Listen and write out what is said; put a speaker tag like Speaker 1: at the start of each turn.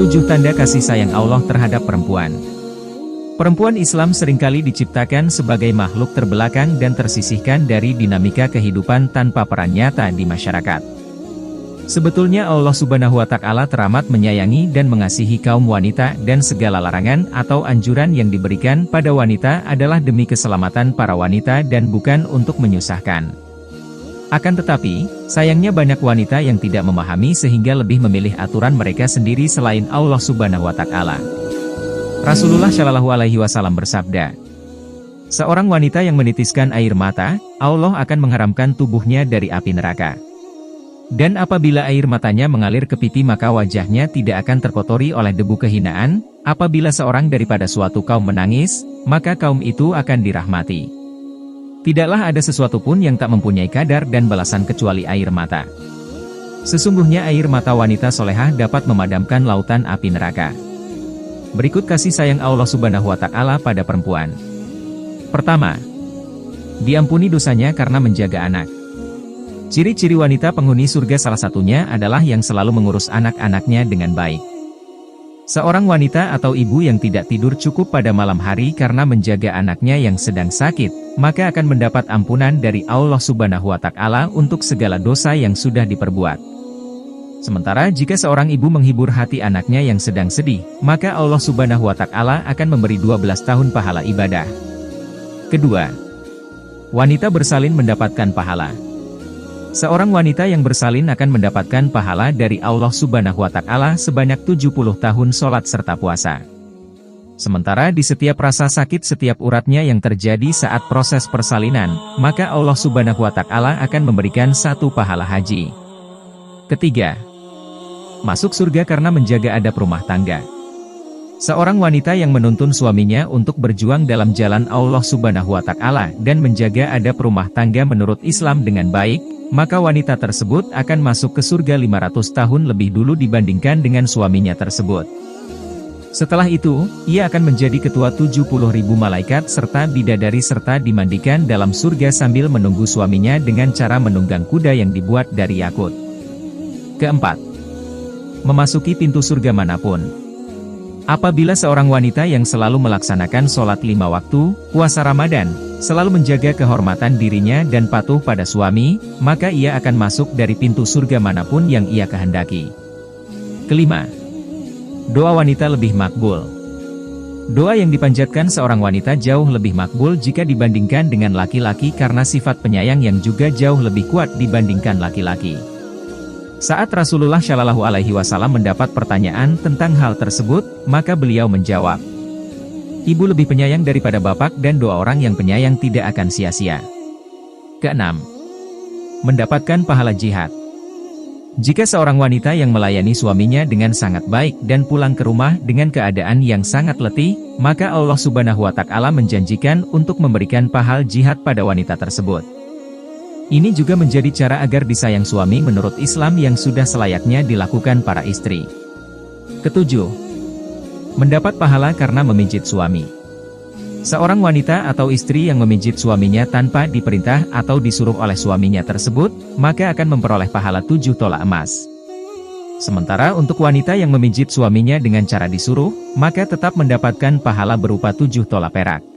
Speaker 1: 7 tanda kasih sayang Allah terhadap perempuan. Perempuan Islam seringkali diciptakan sebagai makhluk terbelakang dan tersisihkan dari dinamika kehidupan tanpa peran nyata di masyarakat. Sebetulnya Allah Subhanahu wa Ta'ala teramat menyayangi dan mengasihi kaum wanita, dan segala larangan atau anjuran yang diberikan pada wanita adalah demi keselamatan para wanita dan bukan untuk menyusahkan. Akan tetapi, sayangnya banyak wanita yang tidak memahami sehingga lebih memilih aturan mereka sendiri selain Allah Subhanahu wa Ta'ala. Rasulullah Shallallahu Alaihi Wasallam bersabda, seorang wanita yang menitiskan air mata, Allah akan mengharamkan tubuhnya dari api neraka. Dan apabila air matanya mengalir ke pipi maka wajahnya tidak akan terkotori oleh debu kehinaan. Apabila seorang daripada suatu kaum menangis, maka kaum itu akan dirahmati. Tidaklah ada sesuatu pun yang tak mempunyai kadar dan balasan kecuali air mata. Sesungguhnya air mata wanita solehah dapat memadamkan lautan api neraka. Berikut kasih sayang Allah Subhanahu wa Ta'ala pada perempuan. Pertama, diampuni dosanya karena menjaga anak. Ciri-ciri wanita penghuni surga salah satunya adalah yang selalu mengurus anak-anaknya dengan baik. Seorang wanita atau ibu yang tidak tidur cukup pada malam hari karena menjaga anaknya yang sedang sakit, maka akan mendapat ampunan dari Allah Subhanahu wa Ta'ala untuk segala dosa yang sudah diperbuat. Sementara jika seorang ibu menghibur hati anaknya yang sedang sedih, maka Allah Subhanahu wa Ta'ala akan memberi 12 tahun pahala ibadah. Kedua, wanita bersalin mendapatkan pahala. Seorang wanita yang bersalin akan mendapatkan pahala dari Allah Subhanahu wa Ta'ala sebanyak 70 tahun sholat serta puasa. Sementara di setiap rasa sakit setiap uratnya yang terjadi saat proses persalinan, maka Allah Subhanahu wa Ta'ala akan memberikan 1 pahala haji. Ketiga, masuk surga karena menjaga adab rumah tangga. Seorang wanita yang menuntun suaminya untuk berjuang dalam jalan Allah Subhanahu wa Ta'ala dan menjaga adab rumah tangga menurut Islam dengan baik, maka wanita tersebut akan masuk ke surga 500 tahun lebih dulu dibandingkan dengan suaminya tersebut. Setelah itu, ia akan menjadi ketua 70.000 malaikat serta bidadari serta dimandikan dalam surga sambil menunggu suaminya dengan cara menunggang kuda yang dibuat dari yakut. Keempat, memasuki pintu surga manapun. Apabila seorang wanita yang selalu melaksanakan sholat 5 waktu, puasa Ramadan, selalu menjaga kehormatan dirinya dan patuh pada suami, maka ia akan masuk dari pintu surga manapun yang ia kehendaki. Kelima, doa wanita lebih makbul. Doa yang dipanjatkan seorang wanita jauh lebih makbul jika dibandingkan dengan laki-laki karena sifat penyayang yang juga jauh lebih kuat dibandingkan laki-laki. Saat Rasulullah Shallallahu Alaihi Wasallam mendapat pertanyaan tentang hal tersebut, maka beliau menjawab, ibu lebih penyayang daripada bapak dan doa orang yang penyayang tidak akan sia-sia. Keenam, mendapatkan pahala jihad. Jika seorang wanita yang melayani suaminya dengan sangat baik dan pulang ke rumah dengan keadaan yang sangat letih, maka Allah Subhanahu wa Ta'ala menjanjikan untuk memberikan pahala jihad pada wanita tersebut. Ini juga menjadi cara agar disayang suami menurut Islam yang sudah selayaknya dilakukan para istri. Ketujuh, mendapat pahala karena memijit suami. Seorang wanita atau istri yang memijit suaminya tanpa diperintah atau disuruh oleh suaminya tersebut, maka akan memperoleh pahala 7 tolak emas. Sementara untuk wanita yang memijit suaminya dengan cara disuruh, maka tetap mendapatkan pahala berupa 7 tolak perak.